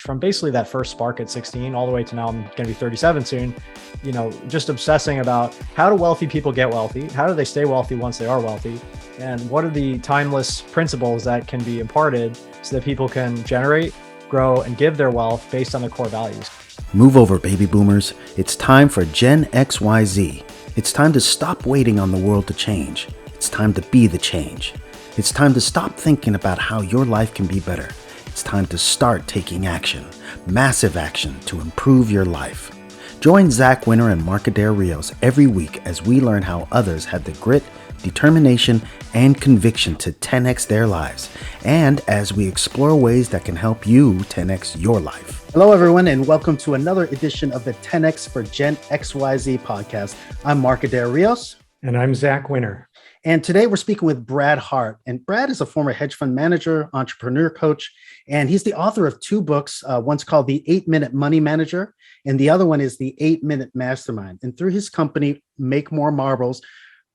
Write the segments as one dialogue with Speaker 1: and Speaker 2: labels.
Speaker 1: from basically that first spark at 16 all the way to now I'm going to be 37 soon, just obsessing about how do wealthy people get wealthy? How do they stay wealthy once they are wealthy? And what are the timeless principles that can be imparted so that people can generate, grow, and give their wealth based on their core values?
Speaker 2: Move over, baby boomers. It's time for Gen XYZ. It's time to stop waiting on the world to change. It's time to be the change. It's time to stop thinking about how your life can be better. It's time to start taking action, massive action to improve your life. Join Zach Winter and Markadair Rios every week as we learn how others had the grit, determination, and conviction to 10x their lives, and as we explore ways that can help you 10x your life.
Speaker 3: Hello, everyone, and welcome to another edition of the 10x for Gen XYZ podcast. I'm Markadair Rios.
Speaker 4: And I'm Zach Winter.
Speaker 3: And today we're speaking with Brad Hart. And Brad is a former hedge fund manager, entrepreneur coach, and he's the author of two books. One's called The 8-Minute Money Manager, and the other one is The 8-Minute Mastermind. And through his company, Make More Marbles,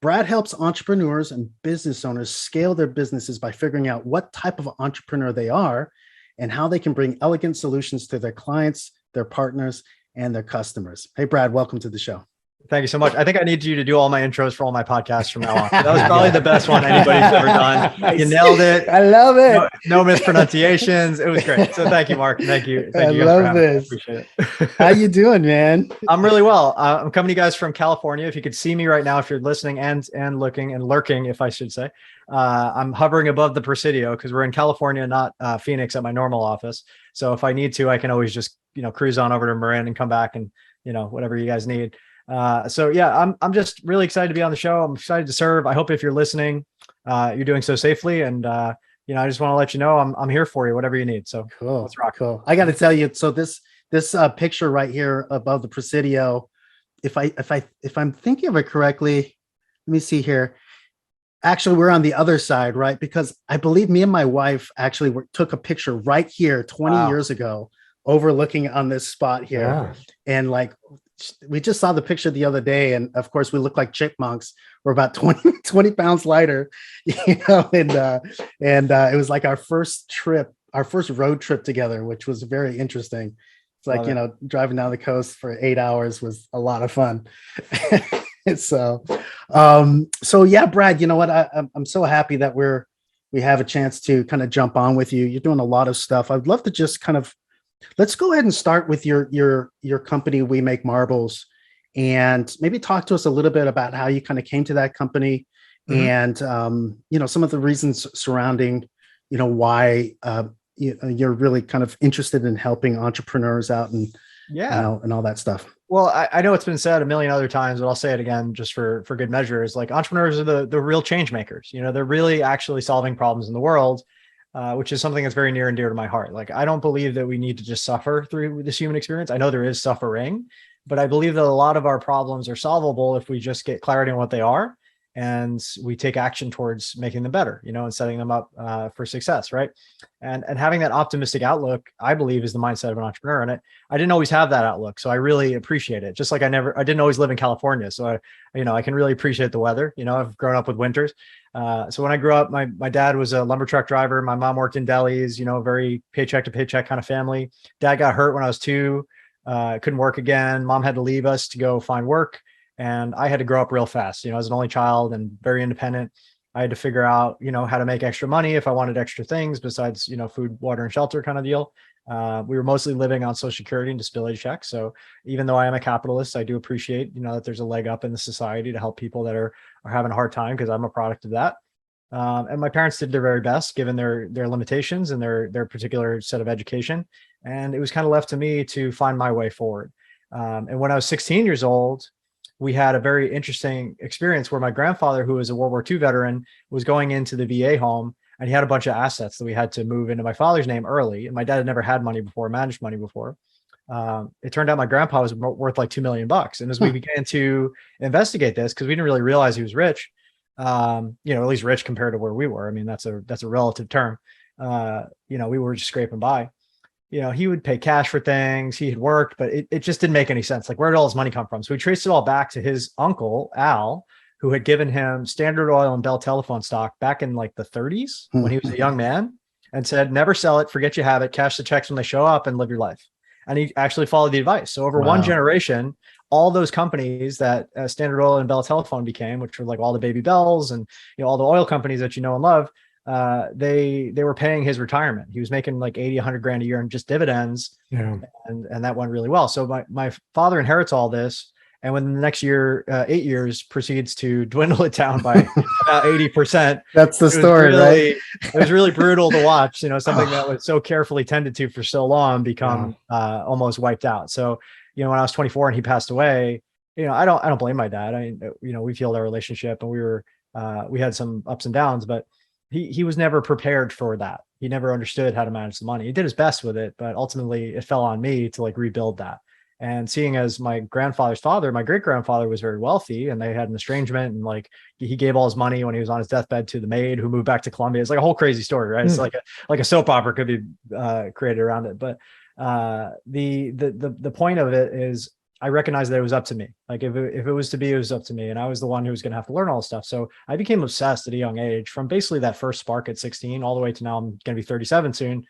Speaker 3: Brad helps entrepreneurs and business owners scale their businesses by figuring out what type of entrepreneur they are and how they can bring elegant solutions to their clients, their partners, and their customers. Hey, Brad, welcome to the show.
Speaker 1: Thank you so much. I think I need you to do all my intros for all my podcasts from now on. That was probably the best one anybody's ever done. You nailed it.
Speaker 3: I love it.
Speaker 1: No mispronunciations. It was great. So thank you, Mark. Thank you.
Speaker 3: I love this. I appreciate it. How you doing, man?
Speaker 1: I'm really well. I'm coming to you guys from California. If you could see me right now, if you're listening and looking and lurking, if I should say, I'm hovering above the Presidio because we're in California, not Phoenix at my normal office. So if I need to, I can always just, cruise on over to Marin and come back and, whatever you guys need. So yeah, I'm just really excited to be on the show. I'm excited to serve. I hope if you're listening, you're doing so safely. And, I just want to let you know, I'm here for you, whatever you need. So
Speaker 3: cool.
Speaker 1: Let's rock.
Speaker 3: Cool. I got to tell you, so this picture right here above the Presidio, if I'm thinking of it correctly, let me see here. Actually, we're on the other side, right? Because I believe me and my wife actually took a picture right here 20 years ago, overlooking on this spot here. Yeah. And we just saw the picture the other day. And of course we look like chipmunks. We're about 20 pounds lighter, and it was like our first road trip together, which was very interesting. It's like, driving down the coast for 8 hours was a lot of fun. So yeah, Brad, you know what? I'm so happy that we have a chance to kind of jump on with you. You're doing a lot of stuff. I'd love to just let's go ahead and start with your company, We Make Marbles, and maybe talk to us a little bit about how you kind of came to that company, and some of the reasons surrounding, why you're really kind of interested in helping entrepreneurs out and and all that stuff.
Speaker 1: Well, I know it's been said a million other times, but I'll say it again just for good measure. Is like entrepreneurs are the real change makers. They're really actually solving problems in the world. Which is something that's very near and dear to my heart. Like, I don't believe that we need to just suffer through this human experience. I know there is suffering, but I believe that a lot of our problems are solvable if we just get clarity on what they are and we take action towards making them better, and setting them up for success, right? And having that optimistic outlook, I believe, is the mindset of an entrepreneur. And I didn't always have that outlook, so I really appreciate it. Just like I didn't always live in California, so I can really appreciate the weather. I've grown up with winters. So when I grew up, my dad was a lumber truck driver. My mom worked in delis, very paycheck to paycheck kind of family. Dad got hurt when I was 2, couldn't work again. Mom had to leave us to go find work. And I had to grow up real fast, as an only child and very independent. I had to figure out, how to make extra money if I wanted extra things besides, food, water, and shelter kind of deal. We were mostly living on Social Security and disability checks. So even though I am a capitalist, I do appreciate, that there's a leg up in the society to help people that are having a hard time, because I'm a product of that. And my parents did their very best given their limitations and their particular set of education. And it was kind of left to me to find my way forward. And when I was 16 years old, we had a very interesting experience where my grandfather, who was a World War II veteran, was going into the VA home, and he had a bunch of assets that we had to move into my father's name early. And my dad had never had money before, managed money before. It turned out my grandpa was worth like $2 million. And as we began to investigate this, because we didn't really realize he was rich, at least rich compared to where we were. I mean, that's a relative term. We were just scraping by. He would pay cash for things. He had worked, but it just didn't make any sense. Like, where did all his money come from? So we traced it all back to his uncle, Al, who had given him Standard Oil and Bell telephone stock back in like the 30s when he was a young man. and said, never sell it, forget you have it, cash the checks when they show up and live your life. And he actually followed the advice. So over one generation, all those companies that Standard Oil and Bell Telephone became, which were like all the Baby Bells and all the oil companies that you know and love, they were paying his retirement. He was making like 80, 100 grand a year in just dividends.
Speaker 4: Yeah.
Speaker 1: And that went really well. So my father inherits all this. And within the next year, 8 years, proceeds to dwindle it down by about 80%.
Speaker 3: That's the story, right?
Speaker 1: It was really brutal to watch, something that was so carefully tended to for so long become almost wiped out. So, when I was 24 and he passed away, I don't blame my dad. We healed our relationship and we had some ups and downs, but he was never prepared for that. He never understood how to manage the money. He did his best with it, but ultimately it fell on me to like rebuild that. And seeing as my grandfather's father, my great grandfather was very wealthy and they had an estrangement, and like he gave all his money when he was on his deathbed to the maid who moved back to Colombia. It's like a whole crazy story, right? It's like a soap opera could be created around it. But the point of it is I recognized that it was up to me. Like if it was to be, it was up to me. And I was the one who was going to have to learn all this stuff. So I became obsessed at a young age, from basically that first spark at 16 all the way to now I'm going to be 37 soon.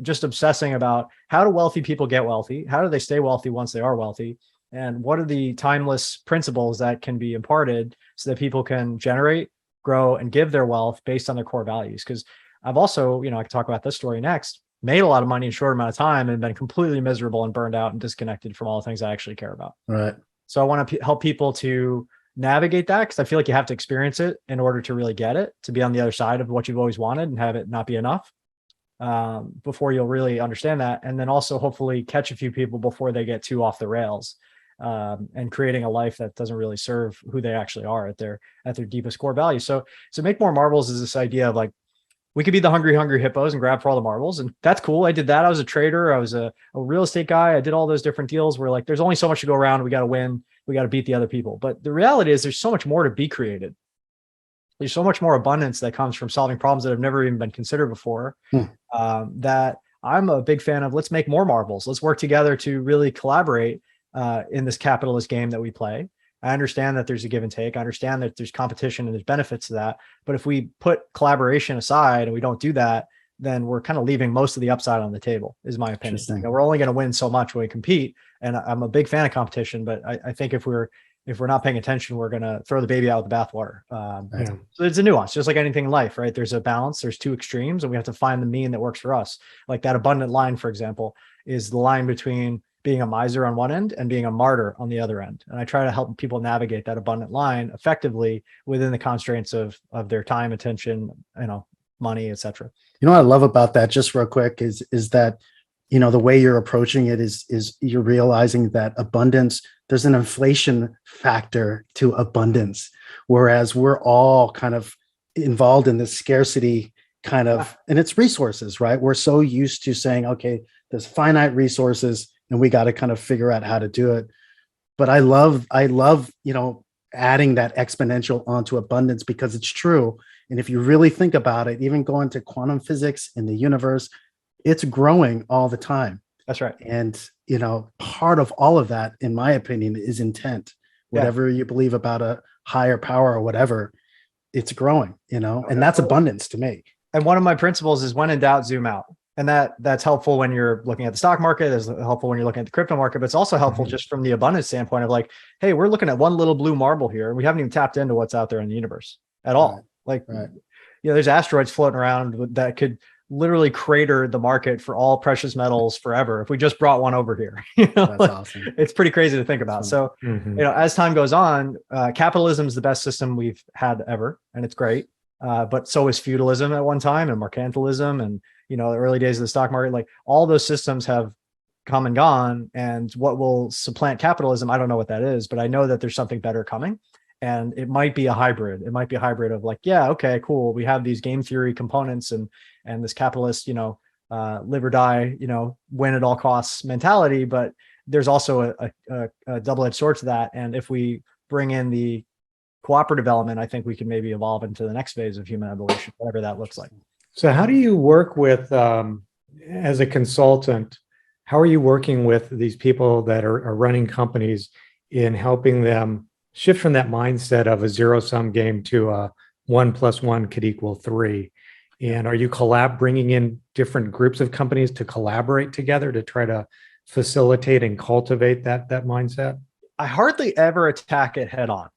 Speaker 1: Just obsessing about how do wealthy people get wealthy? How do they stay wealthy once they are wealthy? And what are the timeless principles that can be imparted so that people can generate, grow, and give their wealth based on their core values? Because I've also, I can talk about this story next, made a lot of money in a short amount of time and been completely miserable and burned out and disconnected from all the things I actually care about.
Speaker 3: Right.
Speaker 1: So I want to help people to navigate that, because I feel like you have to experience it in order to really get it, to be on the other side of what you've always wanted and have it not be enough. Before you'll really understand that. And then also hopefully catch a few people before they get too off the rails, and creating a life that doesn't really serve who they actually are at their deepest core value. So Make More Marbles is this idea of like, we could be the hungry hippos and grab for all the marbles. And that's cool. I did that. I was a trader. I was a real estate guy. I did all those different deals where like, there's only so much to go around. We got to win. We got to beat the other people. But the reality is there's so much more to be created. There's so much more abundance that comes from solving problems that have never even been considered before, that I'm a big fan of. Let's make more marbles. Let's work together to really collaborate in this capitalist game that we play. I understand that there's a give and take. I understand that there's competition and there's benefits to that. But if we put collaboration aside and we don't do that, then we're kind of leaving most of the upside on the table, is my opinion. We're only going to win so much when we compete. And I'm a big fan of competition, but I think if we're not paying attention, we're going to throw the baby out with the bathwater. So it's a nuance, just like anything in life, right? There's a balance, there's two extremes, and we have to find the mean that works for us. Like that abundant line, for example, is the line between being a miser on one end and being a martyr on the other end. And I try to help people navigate that abundant line effectively within the constraints of their time, attention, money, etc.
Speaker 3: What I love about that, just real quick, is that, the way you're approaching it is you're realizing that abundance, there's an inflation factor to abundance, whereas we're all kind of involved in this scarcity kind of, and it's resources, right? We're so used to saying, okay, there's finite resources and we got to kind of figure out how to do it. But I love, adding that exponential onto abundance, because it's true. And if you really think about it, even going to quantum physics in the universe, it's growing all the time.
Speaker 1: That's right.
Speaker 3: And, part of all of that, in my opinion, is intent. Whatever you believe about a higher power or whatever, it's growing, and that's abundance to me.
Speaker 1: And one of my principles is, when in doubt, zoom out. And that's helpful when you're looking at the stock market. It's helpful when you're looking at the crypto market, but it's also helpful just from the abundance standpoint of like, hey, we're looking at one little blue marble here. We haven't even tapped into what's out there in the universe at all. There's asteroids floating around that could literally crater the market for all precious metals forever if we just brought one over here.
Speaker 3: That's awesome.
Speaker 1: It's pretty crazy to think about. So, as time goes on, capitalism is the best system we've had ever, and it's great. But so is feudalism at one time, and mercantilism, and the early days of the stock market. Like all those systems have come and gone, and what will supplant capitalism, I don't know what that is, but I know that there's something better coming. And it might be a hybrid. It might be a hybrid of like, yeah, okay, cool. We have these game theory components and this capitalist, live or die, win at all costs mentality. But there's also a double-edged sword to that. And if we bring in the cooperative element, I think we can maybe evolve into the next phase of human evolution, whatever that looks like.
Speaker 4: So how do you work with, as a consultant, how are you working with these people that are running companies in helping them shift from that mindset of a zero-sum game to a 1 + 1 = 3, And are you bringing in different groups of companies to collaborate together to try to facilitate and cultivate that mindset?
Speaker 1: I hardly ever attack it head on.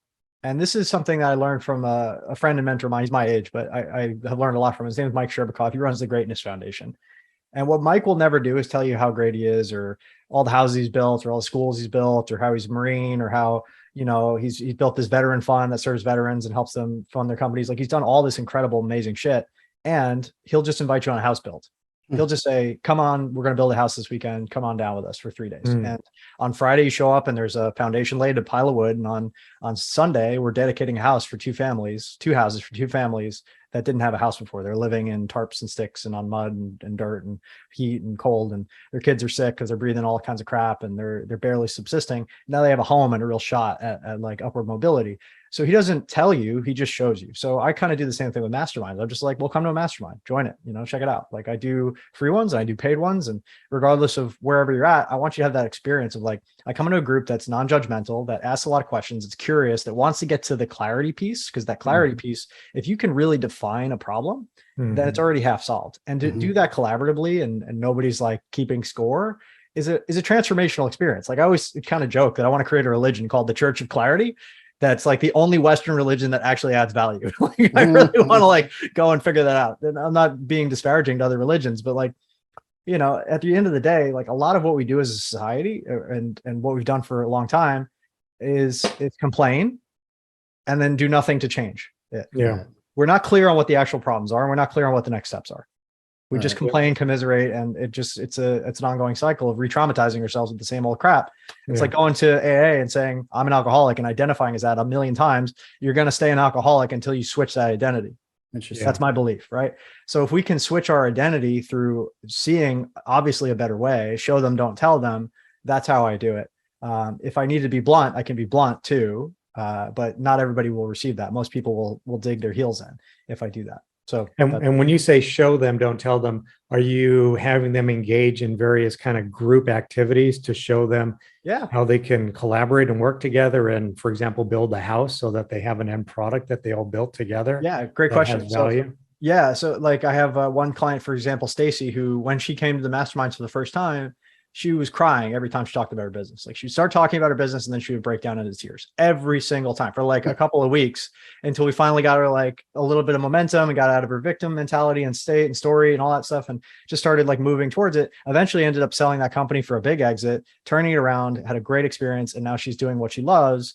Speaker 1: And this is something that I learned from a friend and mentor of mine. He's my age, but I have learned a lot from him. His name is Mike Sherbakoff. He runs the Greatness Foundation. And what Mike will never do is tell you how great he is, or all the houses he's built, or all the schools he's built, or how he's a Marine, or how, he's built this veteran fund that serves veterans and helps them fund their companies. Like, he's done all this incredible, amazing shit. And he'll just invite you on a house build. He'll just say, come on, we're going to build a house this weekend. Come on down with us for 3 days. And on Friday, you show up and there's a foundation laid, a pile of wood. And on Sunday, we're dedicating a house for two houses for two families that didn't have a house before. They're living in tarps and sticks and on mud and dirt and heat and cold. And their kids are sick because they're breathing all kinds of crap and they're barely subsisting. Now they have a home and a real shot at like upward mobility. So he doesn't tell you, he just shows you. So I kind of do the same thing with masterminds. I'm just like, well, come to a mastermind, join it, check it out. Like, I do free ones and I do paid ones. And regardless of wherever you're at, I want you to have that experience of like, I come into a group that's non-judgmental, that asks a lot of questions, it's curious, that wants to get to the clarity piece. Because that clarity piece, if you can really define a problem, then it's already half solved. And to do that collaboratively and nobody's like keeping score is a transformational experience. Like, I always kind of joke that I want to create a religion called the Church of Clarity. That's like the only Western religion that actually adds value. Like, I really want to like go and figure that out. And I'm not being disparaging to other religions, but like, at the end of the day, like, a lot of what we do as a society and what we've done for a long time is complain and then do nothing to change it.
Speaker 4: Yeah.
Speaker 1: We're not clear on what the actual problems are. And we're not clear on what the next steps are. We just complain, commiserate, and it's an ongoing cycle of re-traumatizing ourselves with the same old crap. It's like going to AA and saying, I'm an alcoholic, and identifying as that a million times. You're going to stay an alcoholic until you switch that identity. Interesting. That's my belief, right? So if we can switch our identity through seeing obviously a better way, show them, don't tell them, that's how I do it. If I need to be blunt, I can be blunt too, but not everybody will receive that. Most people will dig their heels in if I do that. So, and
Speaker 4: when you say show them, don't tell them, are you having them engage in various kind of group activities to show them how they can collaborate and work together and, for example, build a house so that they have an end product that they all built together?
Speaker 1: Yeah, great question. So like, I have one client, for example, Stacy, who, when she came to the masterminds for the first time, she was crying every time she talked about her business. Like, she'd start talking about her business and then she would break down into tears every single time for like a couple of weeks, until we finally got her like a little bit of momentum and got out of her victim mentality and state and story and all that stuff, and just started like moving towards it. Eventually ended up selling that company for a big exit, turning it around, had a great experience. And now she's doing what she loves.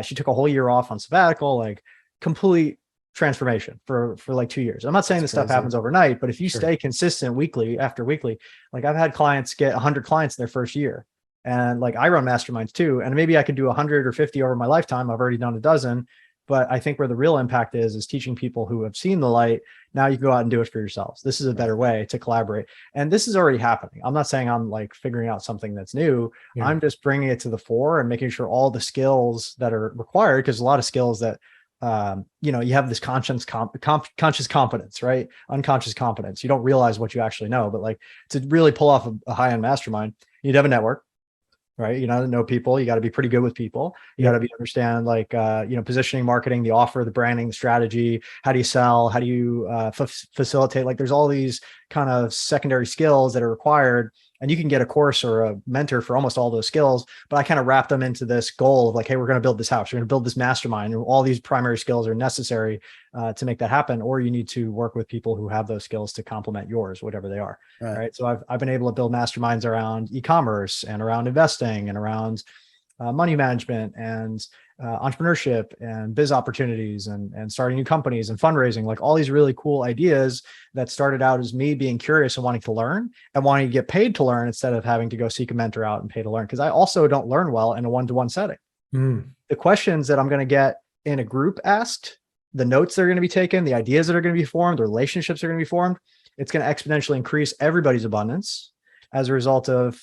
Speaker 1: She took a whole year off on sabbatical, like complete transformation for like 2 years. I'm not saying this stuff happens overnight, but if you stay consistent weekly after weekly, like, I've had clients get 100 clients in their first year. And like, I run masterminds too. And maybe I could do 100 or 50 over my lifetime. I've already done a dozen, but I think where the real impact is teaching people who have seen the light. Now you go out and do it for yourselves. This is a better way to collaborate. And this is already happening. I'm not saying I'm like figuring out something that's new. I'm just bringing it to the fore and making sure all the skills that are required, because a lot of skills that you have this conscious competence, right? Unconscious competence. You don't realize what you actually know, but like, to really pull off a high-end mastermind, you need to have a network, right? You know people. You got to be pretty good with people. You got to understand like, positioning, marketing, the offer, the branding, the strategy. How do you sell? How do you facilitate? Like, there's all these kind of secondary skills that are required. And you can get a course or a mentor for almost all those skills, but I kind of wrap them into this goal of like, hey, we're going to build this house. We're going to build this mastermind, and all these primary skills are necessary to make that happen. Or you need to work with people who have those skills to complement yours, whatever they are. Right. So I've been able to build masterminds around e-commerce and around investing and around money management and entrepreneurship and biz opportunities and starting new companies and fundraising, like all these really cool ideas that started out as me being curious and wanting to learn and wanting to get paid to learn instead of having to go seek a mentor out and pay to learn. Because I also don't learn well in a one-to-one setting. The questions that I'm going to get in a group asked, the notes that are going to be taken, the ideas that are going to be formed, the relationships that are going to be formed, it's going to exponentially increase everybody's abundance as a result of,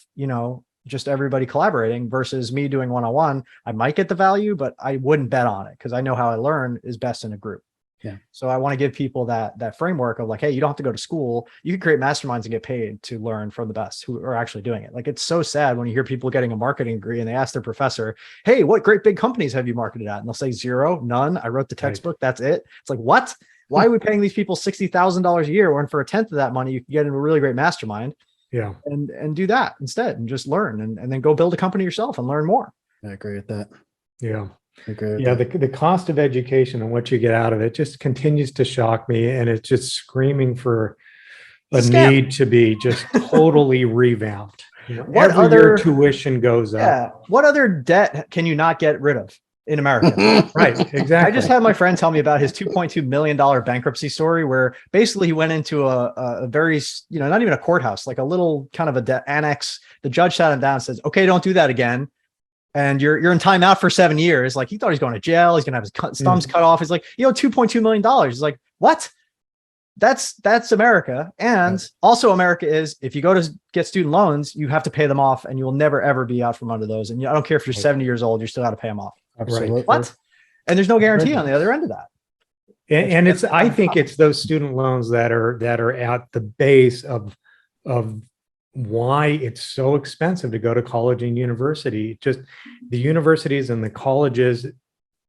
Speaker 1: just everybody collaborating versus me doing one-on-one. I might get the value, but I wouldn't bet on it because I know how I learn is best in a group. Yeah. So I want to give people that framework of like, hey, you don't have to go to school. You can create masterminds and get paid to learn from the best who are actually doing it. Like, it's so sad when you hear people getting a marketing degree and they ask their professor, hey, what great big companies have you marketed at? And they'll say 0, none. I wrote the textbook. That's it. It's like, what? Why are we paying these people $60,000 a year when for a tenth of that money, you can get into a really great mastermind?
Speaker 4: Yeah.
Speaker 1: And do that instead and just learn and then go build a company yourself and learn more.
Speaker 3: I agree with that.
Speaker 4: Yeah.
Speaker 3: I agree with
Speaker 4: Yeah.
Speaker 3: that.
Speaker 4: The cost of education and what you get out of it just continues to shock me. And it's just screaming for a need to be just totally revamped. You know,
Speaker 1: What
Speaker 4: every
Speaker 1: other
Speaker 4: year tuition goes up.
Speaker 1: Yeah. What other debt can you not get rid of in America?
Speaker 4: Right. Exactly.
Speaker 1: I just had my friend tell me about his $2.2 million bankruptcy story, where basically he went into a very, not even a courthouse, like a little kind of a annex. The judge sat him down and says, okay, don't do that again. And you're in timeout for 7 years. Like he thought he's going to jail. He's going to have his thumbs cut off. He's like, $2.2 million. He's like, what? That's America. And also America is, if you go to get student loans, you have to pay them off and you will never, ever be out from under those. And I don't care if you're 70 years old, you still got to pay them off.
Speaker 3: Absolutely.
Speaker 1: What? And there's no guarantee on the other end of that.
Speaker 4: And I think it's those student loans that are at the base of why it's so expensive to go to college and university. Just the universities and the colleges,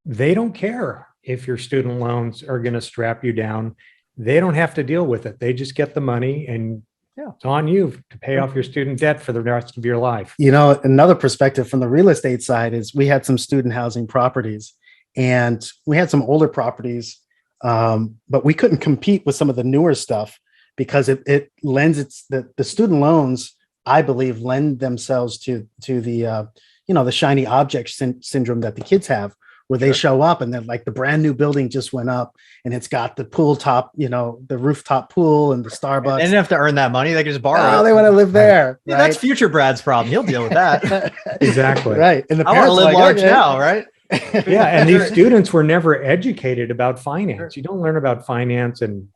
Speaker 4: they don't care if your student loans are going to strap you down. They don't have to deal with it. They just get the money and it's on you to pay off your student debt for the rest of your life.
Speaker 3: Another perspective from the real estate side is we had some student housing properties and we had some older properties, but we couldn't compete with some of the newer stuff because it lends the student loans, I believe, lend themselves to the the shiny object syndrome that the kids have, where they show up and then like the brand new building just went up and it's got the pool top, the rooftop pool and the Starbucks.
Speaker 1: They didn't have to earn that money. They can just borrow it.
Speaker 3: They want to live there.
Speaker 1: Yeah, that's future Brad's problem. He'll deal with that.
Speaker 4: Exactly.
Speaker 3: Right. And the
Speaker 1: I want to live large now, right?
Speaker 4: Yeah. And these students were never educated about finance. You don't learn about finance in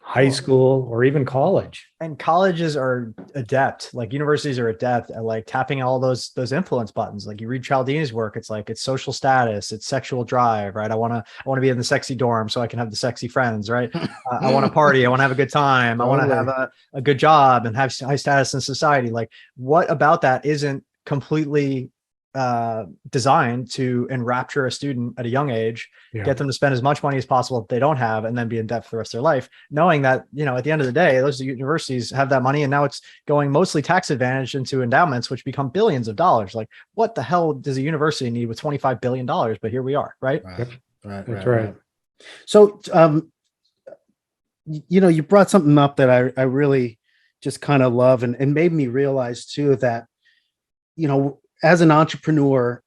Speaker 4: high school or even college.
Speaker 1: And colleges are adept, like universities are adept at like tapping all those influence buttons. Like you read Cialdini's work, it's like it's social status, it's sexual drive, right? I want to be in the sexy dorm so I can have the sexy friends, right? I want to party, I want to have a good time, I want to have a good job and have high status in society. Like what about that isn't completely designed to enrapture a student at a young age, get them to spend as much money as possible that they don't have, and then be in debt for the rest of their life, knowing that, at the end of the day, those universities have that money and now it's going mostly tax advantage into endowments, which become billions of dollars. Like what the hell does a university need with $25 billion? But here we are, right?
Speaker 3: Right. So, you brought something up that I really just kind of love and made me realize too that, as an entrepreneur,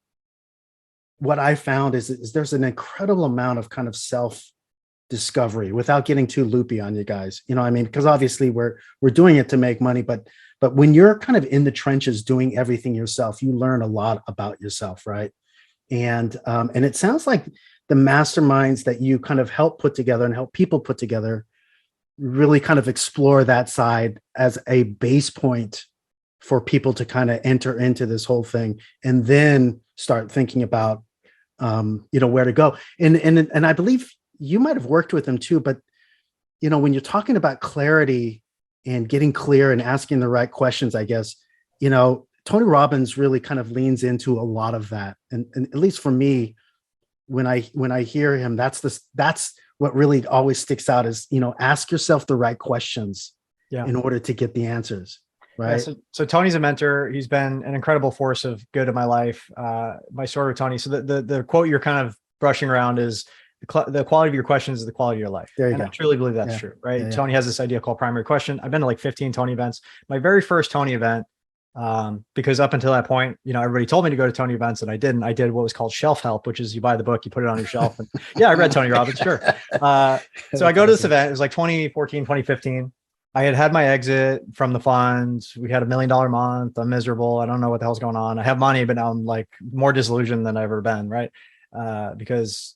Speaker 3: what I found is there's an incredible amount of kind of self-discovery without getting too loopy on you guys. Because obviously we're doing it to make money, but when you're kind of in the trenches doing everything yourself, you learn a lot about yourself, right? And it sounds like the masterminds that you kind of help put together and help people put together really kind of explore that side as a base point for people to kind of enter into this whole thing and then start thinking about, where to go. And I believe you might have worked with them too, but, when you're talking about clarity and getting clear and asking the right questions, I guess, Tony Robbins really kind of leans into a lot of that. And at least for me, when I hear him, that's what really always sticks out is, ask yourself the right questions in order to get the answers. Right.
Speaker 1: Yeah, so Tony's a mentor. He's been an incredible force of good in my life. My story with Tony. So the quote you're kind of brushing around is the quality of your questions is the quality of your life.
Speaker 3: There you
Speaker 1: and
Speaker 3: go.
Speaker 1: I truly believe that's true. Right.
Speaker 3: Yeah.
Speaker 1: Tony has this idea called primary question. I've been to like 15 Tony events. My very first Tony event, because up until that point, everybody told me to go to Tony events and I didn't. I did what was called shelf help, which is you buy the book, you put it on your shelf. And I read Tony Robbins. Sure. So I go to this event. It was like 2014, 2015. I had my exit from the fund. We had $1 million month. I'm miserable. I don't know what the hell's going on. I have money, but now I'm like more disillusioned than I've ever been. Right. Because,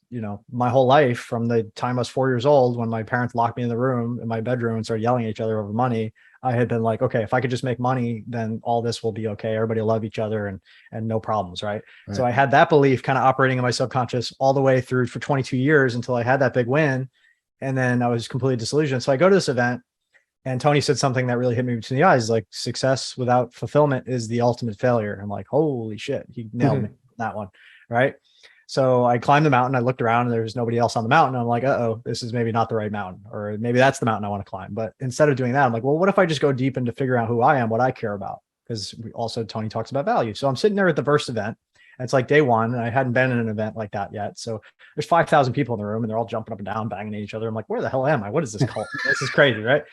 Speaker 1: my whole life from the time I was 4 years old, when my parents locked me in the room in my bedroom and started yelling at each other over money, I had been like, okay, if I could just make money, then all this will be okay. Everybody will love each other and no problems. Right. So I had that belief kind of operating in my subconscious all the way through for 22 years until I had that big win. And then I was completely disillusioned. So I go to this event. And Tony said something that really hit me between the eyes, like success without fulfillment is the ultimate failure. I'm like, holy shit, he nailed me on that one. Right. So I climbed the mountain. I looked around and there was nobody else on the mountain. I'm like, uh-oh, this is maybe not the right mountain, or maybe that's the mountain I want to climb. But instead of doing that, I'm like, well, what if I just go deep into figuring out who I am, what I care about? Because we also, Tony talks about value. So I'm sitting there at the first event. And it's like day one, and I hadn't been in an event like that yet. So there's 5,000 people in the room, and they're all jumping up and down, banging at each other. I'm like, where the hell am I? What is this cult? This is crazy, right?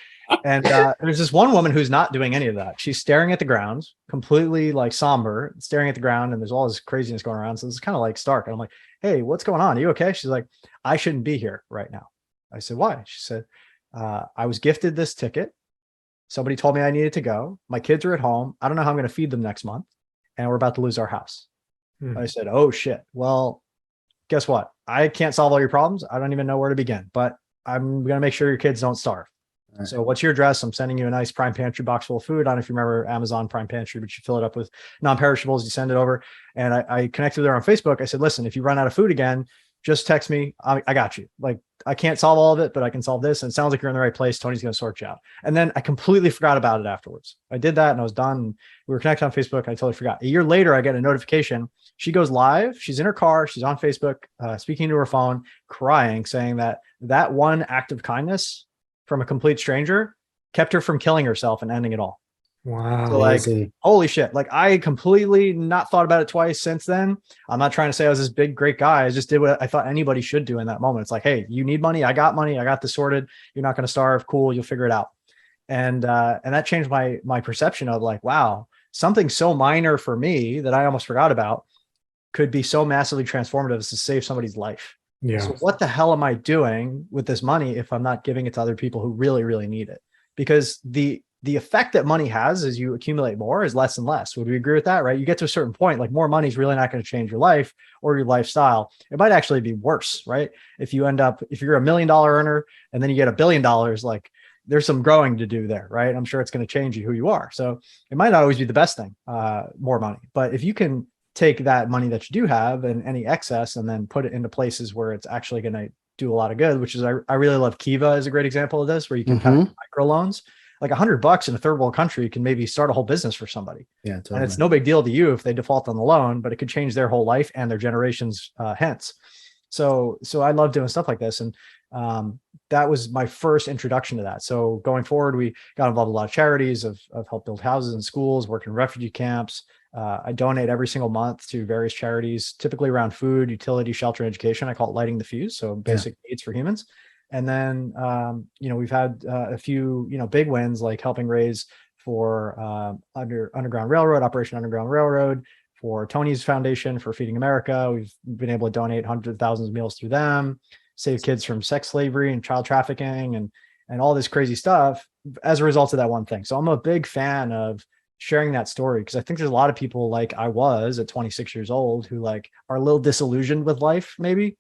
Speaker 1: And there's this one woman who's not doing any of that. She's staring at the ground, completely like somber, staring at the ground, and there's all this craziness going around. So it's kind of like stark. And I'm like, hey, what's going on? Are you okay? She's like, I shouldn't be here right now. I said, why? She said, I was gifted this ticket. Somebody told me I needed to go. My kids are at home. I don't know how I'm going to feed them next month. And we're about to lose our house. I said, oh shit. Well, guess what? I can't solve all your problems. I don't even know where to begin, but I'm going to make sure your kids don't starve. Right. So what's your address? I'm sending you a nice Prime Pantry box full of food. I don't know if you remember Amazon Prime Pantry, but you fill it up with non-perishables, you send it over. And I connected with her on Facebook. I said, listen, if you run out of food again, just text me. I got you. Like, I can't solve all of it, but I can solve this. And it sounds like you're in the right place. Tony's going to sort you out. And then I completely forgot about it afterwards. I did that and I was done. We were connected on Facebook. And I totally forgot. A year later, I get a notification. She goes live. She's in her car. She's on Facebook, speaking to her phone, crying, saying that one act of kindness from a complete stranger kept her from killing herself and ending it all.
Speaker 4: Wow.
Speaker 1: So like, holy shit. Like, I completely not thought about it twice since then. I'm not trying to say I was this big, great guy. I just did what I thought anybody should do in that moment. It's like, hey, you need money. I got money. I got this sorted. You're not going to starve. Cool. You'll figure it out. And that changed my perception of like, wow, something so minor for me that I almost forgot about could be so massively transformative as to save somebody's life.
Speaker 4: Yeah.
Speaker 1: So what the hell am I doing with this money if I'm not giving it to other people who really, really need it? Because the effect that money has as you accumulate more is less and less. Would we agree with that? Right? You get to a certain point, like more money is really not going to change your life or your lifestyle. It might actually be worse, right? If you're $1 million earner and then you get $1 billion, like there's some growing to do there, right? I'm sure it's going to change you who you are. So it might not always be the best thing, more money. But if you can take that money that you do have and any excess and then put it into places where it's actually going to do a lot of good, which is, I really love Kiva as a great example of this, where you can kind of micro loans. Like $100 in a third world country can maybe start a whole business for somebody. Yeah, totally. And it's no big deal to you if they default on the loan, but it could change their whole life and their generations hence. So I love doing stuff like this. And that was my first introduction to that. So going forward, we got involved in a lot of charities, of helped build houses and schools, worked in refugee camps. I donate every single month to various charities, typically around food, utility, shelter, and education. I call it lighting the fuse. So basic needs for humans. And then, we've had a few, big wins, like helping raise for Underground Railroad, Operation Underground Railroad, for Tony's Foundation for Feeding America. We've been able to donate hundreds of thousands of meals through them, save kids from sex slavery and child trafficking and all this crazy stuff as a result of that one thing. So I'm a big fan of sharing that story, because I think there's a lot of people like I was at 26 years old who like are a little disillusioned with life. Maybe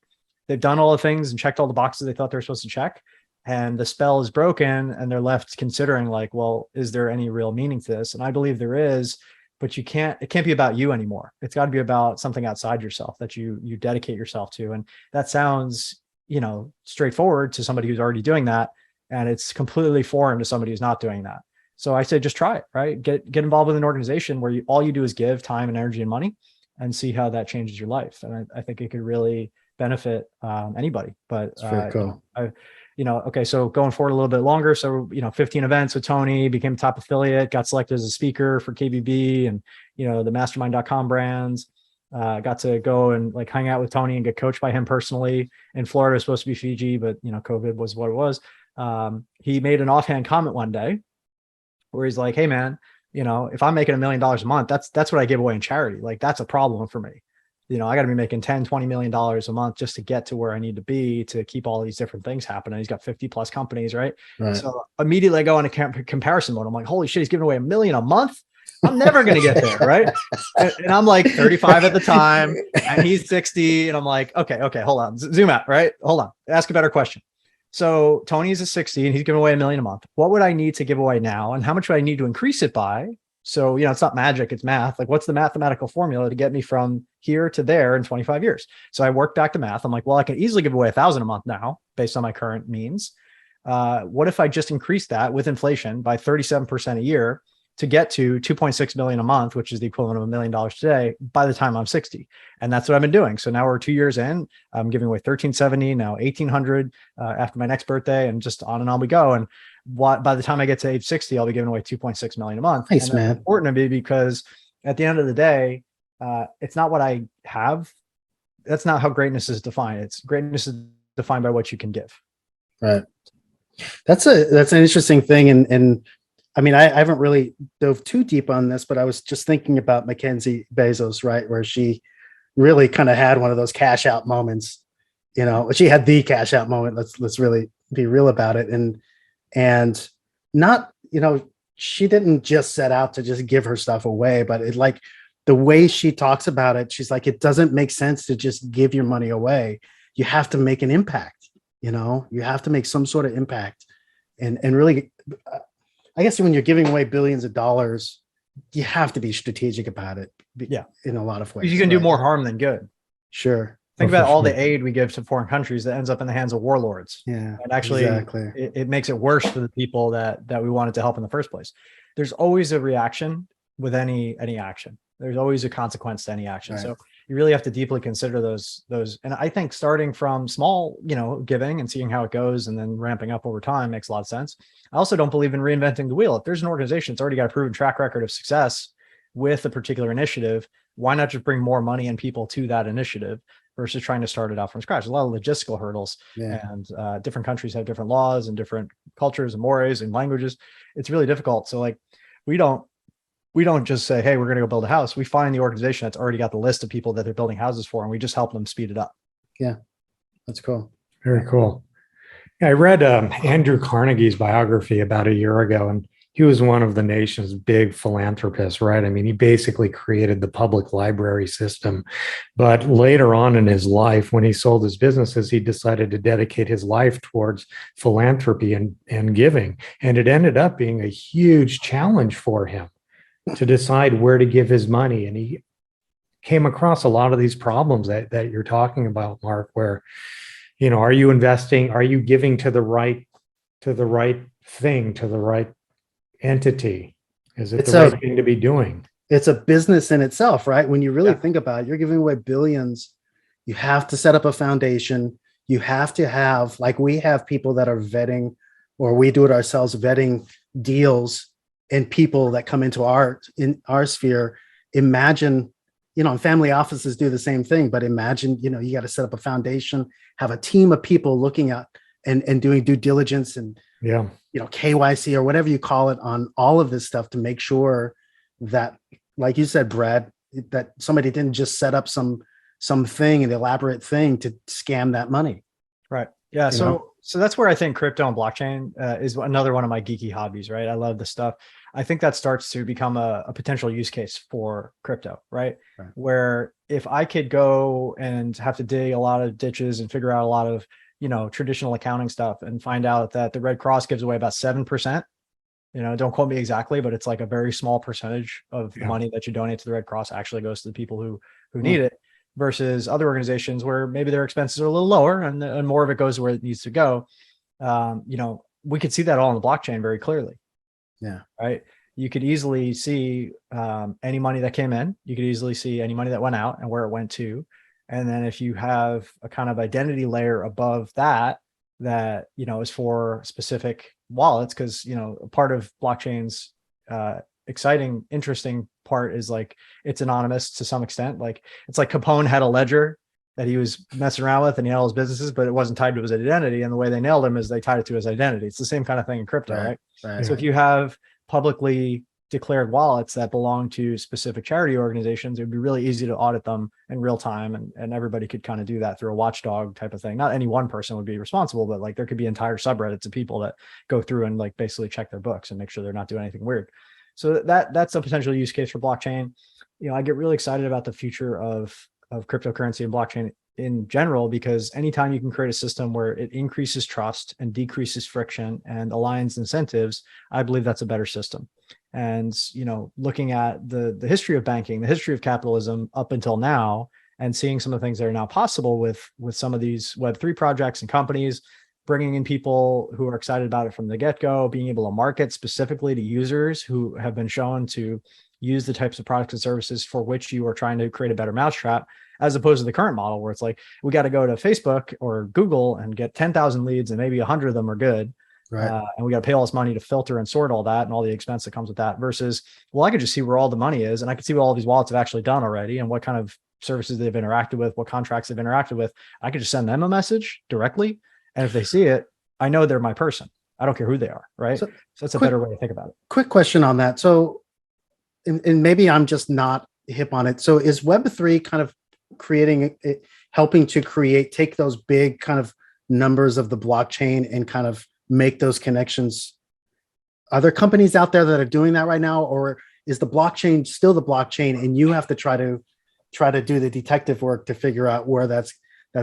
Speaker 1: they've done all the things and checked all the boxes they thought they were supposed to check, and the spell is broken and they're left considering like, well, is there any real meaning to this? And I believe there is, but it can't be about you anymore. It's got to be about something outside yourself that you dedicate yourself to. And that sounds, straightforward to somebody who's already doing that. And it's completely foreign to somebody who's not doing that. So I say, just try it, right? Get involved with an organization where all you do is give time and energy and money, and see how that changes your life. And I think it could really benefit anybody. But
Speaker 3: it's very cool.
Speaker 1: Okay, so going forward a little bit longer. So, 15 events with Tony, became a top affiliate, got selected as a speaker for KBB and, the mastermind.com brands. Got to go and like hang out with Tony and get coached by him personally. In Florida, it was supposed to be Fiji, but COVID was what it was. He made an offhand comment one day where he's like, hey man, if I'm making $1 million a month, that's what I give away in charity. Like, that's a problem for me. I got to be making $10-20 million a month just to get to where I need to be to keep all these different things happening. He's got 50 plus companies, right? So immediately I go into comparison mode. I'm like, holy shit, he's giving away $1 million a month. I'm never going to get there. Right. And I'm like 35 at the time and he's 60. And I'm like, okay, hold on. Zoom out. Right. Hold on. Ask a better question. So Tony's at 60 and he's giving away $1 million a month. What would I need to give away now? And how much would I need to increase it by? So, it's not magic, it's math. Like, what's the mathematical formula to get me from here to there in 25 years? So I worked back to math. I'm like, well, I can easily give away 1,000 a month now based on my current means. What if I just increase that with inflation by 37% a year? to get to 2.6 million a month, which is the equivalent of $1 million today by the time I'm 60. And that's what I've been doing. So now we're 2 years in, I'm giving away 1,370, now 1,800 after my next birthday, and just on and on we go. And by the time I get to age 60, I'll be giving away 2.6 million a month.
Speaker 3: Nice,
Speaker 1: and that's
Speaker 3: man.
Speaker 1: important to me because at the end of the day, it's not what I have. That's not how greatness is defined. Greatness is defined by what you can give.
Speaker 3: Right. That's an interesting thing. And I mean, I haven't really dove too deep on this, but I was just thinking about Mackenzie Bezos, right? Where she really kind of had one of those cash out moments, you know, she had the cash out moment. Let's really be real about it. And not, you know, she didn't just set out to just give her stuff away, but it, like, the way she talks about it, she's like, it doesn't make sense to just give your money away. You have to make an impact, you know, you have to make some sort of impact. And really, I guess when you're giving away billions of dollars, you have to be strategic about it.
Speaker 1: Yeah.
Speaker 3: In a lot of ways.
Speaker 1: You can do more harm than good.
Speaker 3: Sure.
Speaker 1: Think about all the aid we give to foreign countries that ends up in the hands of warlords.
Speaker 3: Yeah.
Speaker 1: And actually,
Speaker 3: exactly.
Speaker 1: it makes it worse for the people that we wanted to help in the first place. There's always a reaction with any action. There's always a consequence to any action. Right. So you really have to deeply consider those. And I think starting from small, you know, giving and seeing how it goes and then ramping up over time makes a lot of sense. I also don't believe in reinventing the wheel. If there's an organization that's already got a proven track record of success with a particular initiative, why not just bring more money and people to that initiative versus trying to start it out from scratch? There's a lot of logistical hurdles, and different countries have different laws and different cultures and mores and languages. It's really difficult. So like, we don't just say, hey, we're going to go build a house. We find the organization that's already got the list of people that they're building houses for, and we just help them speed it up.
Speaker 3: Yeah, that's cool.
Speaker 4: Very cool. I read Andrew Carnegie's biography about a year ago, and he was one of the nation's big philanthropists, right? I mean, he basically created the public library system. But later on in his life, when he sold his businesses, he decided to dedicate his life towards philanthropy and giving. And it ended up being a huge challenge for him to decide where to give his money. And he came across a lot of these problems that you're talking about, Mark, where, you know, are you investing, are you giving to the right thing, to the right entity? Is it the right thing to be doing?
Speaker 3: It's a business in itself, right? When you really think about it, you're giving away billions. You have to set up a foundation. You have to have, like, we have people that are vetting, or we do it ourselves, vetting deals and people that come into our sphere. Imagine, you know, family offices do the same thing, but imagine, you know, you got to set up a foundation, have a team of people looking at and doing due diligence and, you know, KYC or whatever you call it on all of this stuff to make sure that, like you said, Brad, that somebody didn't just set up something, an elaborate thing to scam that money.
Speaker 1: Right. Yeah. So that's where I think crypto and blockchain is another one of my geeky hobbies, right? I love this stuff. I think that starts to become a potential use case for crypto, right? Where if I could go and have to dig a lot of ditches and figure out a lot of, you know, traditional accounting stuff and find out that the Red Cross gives away about 7%, you know, don't quote me exactly, but it's like a very small percentage of the money that you donate to the Red Cross actually goes to the people who need it, versus other organizations where maybe their expenses are a little lower and more of it goes where it needs to go. You know, we could see that all in the blockchain very clearly.
Speaker 3: Yeah.
Speaker 1: Right. You could easily see any money that came in. You could easily see any money that went out and where it went to. And then if you have a kind of identity layer above that, you know, is for specific wallets, because, you know, part of blockchain's exciting, interesting part is like it's anonymous to some extent. Like it's like Capone had a ledger that he was messing around with and he had all his businesses, but it wasn't tied to his identity. And the way they nailed him is they tied it to his identity. It's the same kind of thing in crypto, right? So if you have publicly declared wallets that belong to specific charity organizations, it would be really easy to audit them in real time. And everybody could kind of do that through a watchdog type of thing. Not any one person would be responsible, but like there could be entire subreddits of people that go through and like basically check their books and make sure they're not doing anything weird. So that's a potential use case for blockchain. You know, I get really excited about the future of cryptocurrency and blockchain in general, because anytime you can create a system where it increases trust and decreases friction and aligns incentives, I believe that's a better system. And, you know, looking at the history of banking, the history of capitalism up until now, and seeing some of the things that are now possible with some of these Web3 projects and companies, bringing in people who are excited about it from the get-go, being able to market specifically to users who have been shown to use the types of products and services for which you are trying to create a better mousetrap, as opposed to the current model where it's like, we got to go to Facebook or Google and get 10,000 leads and maybe 100 of them are good.
Speaker 3: Right.
Speaker 1: And we got to pay all this money to filter and sort all that and all the expense that comes with that, versus, well, I can just see where all the money is, and I can see what all these wallets have actually done already and what kind of services they've interacted with, what contracts they've interacted with. I can just send them a message directly. And if they see it, I know they're my person. I don't care who they are. Right. So that's a better way to think about it.
Speaker 3: Quick question on that. So, and maybe I'm just not hip on it. So is Web3 kind of helping to take those big kind of numbers of the blockchain and kind of make those connections? Are there companies out there that are doing that right now, or is the blockchain still the blockchain and you have to try to do the detective work to figure out where that's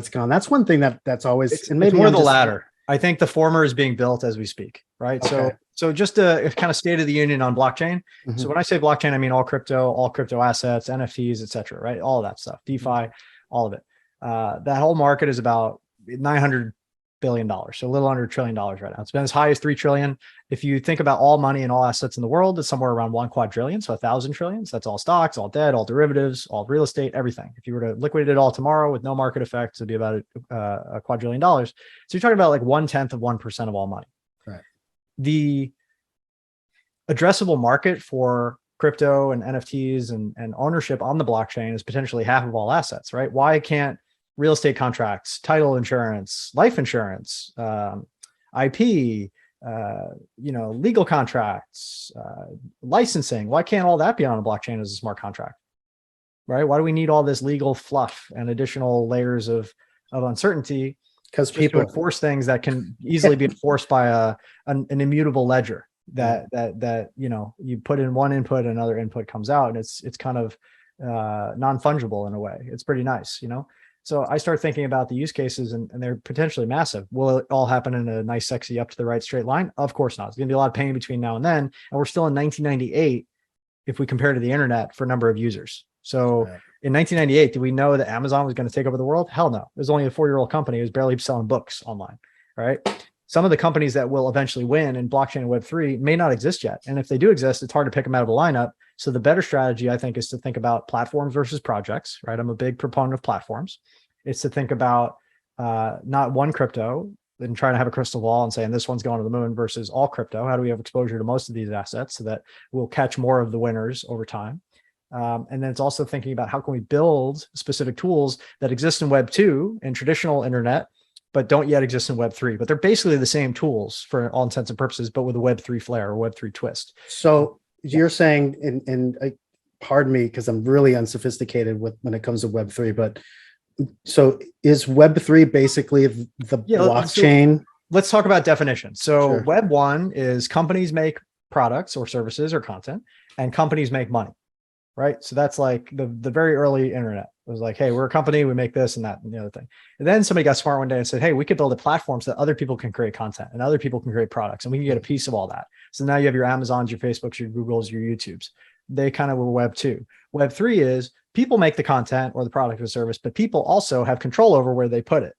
Speaker 3: gone? That's one thing that's always, and maybe
Speaker 1: it's more the latter. I think the former is being built as we speak, right? Okay. So just a kind of state of the union on blockchain. Mm-hmm. So when I say blockchain, I mean all crypto assets, NFTs, et cetera, right? All of that stuff, DeFi, all of it. That whole market is about $900 billion, so a little under $1 trillion right now. It's been as high as 3 trillion. If you think about all money and all assets in the world, it's somewhere around 1 quadrillion, so 1,000 trillions. That's all stocks, all debt, all derivatives, all real estate, everything. If you were to liquidate it all tomorrow with no market effects, it'd be about $1 quadrillion. So you're talking about like 1/10 of 1% of all money.
Speaker 3: Right.
Speaker 1: The addressable market for crypto and NFTs and ownership on the blockchain is potentially half of all assets, right? Why can't real estate contracts, title insurance, life insurance, IP, legal contracts, licensing? Why can't all that be on a blockchain as a smart contract, right? Why do we need all this legal fluff and additional layers of uncertainty?
Speaker 3: Because people
Speaker 1: enforce things that can easily be enforced by an immutable ledger that you put in one input, another input comes out, and it's kind of non-fungible in a way. It's pretty nice, So I start thinking about the use cases, and they're potentially massive. Will it all happen in a nice, sexy, up to the right straight line? Of course not. It's going to be a lot of pain between now and then. And we're still in 1998 if we compare to the internet for number of users. So in 1998, did we know that Amazon was going to take over the world? Hell no. It was only a 4-year-old company. It was barely selling books online, right? Some of the companies that will eventually win in blockchain and Web3 may not exist yet. And if they do exist, it's hard to pick them out of the lineup. So the better strategy, I think, is to think about platforms versus projects, right? I'm a big proponent of platforms. It's to think about not one crypto and trying to have a crystal ball and saying this one's going to the moon versus all crypto. How do we have exposure to most of these assets so that we'll catch more of the winners over time? And then it's also thinking about how can we build specific tools that exist in Web 2 and traditional internet, but don't yet exist in Web 3. But they're basically the same tools for all intents and purposes, but with a Web 3 flair or Web 3 twist.
Speaker 3: So you're saying, and pardon me, because I'm really unsophisticated when it comes to Web 3, but so is Web 3 basically the blockchain?
Speaker 1: So let's talk about definition. So
Speaker 3: Sure.
Speaker 1: Web 1 is companies make products or services or content, and companies make money, right? So that's like the very early internet. It was like, hey, we're a company, we make this and that and the other thing. And then somebody got smart one day and said, hey, we could build a platform so that other people can create content and other people can create products, and we can get a piece of all that. So now you have your Amazons, your Facebooks, your Googles, your YouTubes. They kind of were Web 2. Web 3 is people make the content or the product or service, but people also have control over where they put it.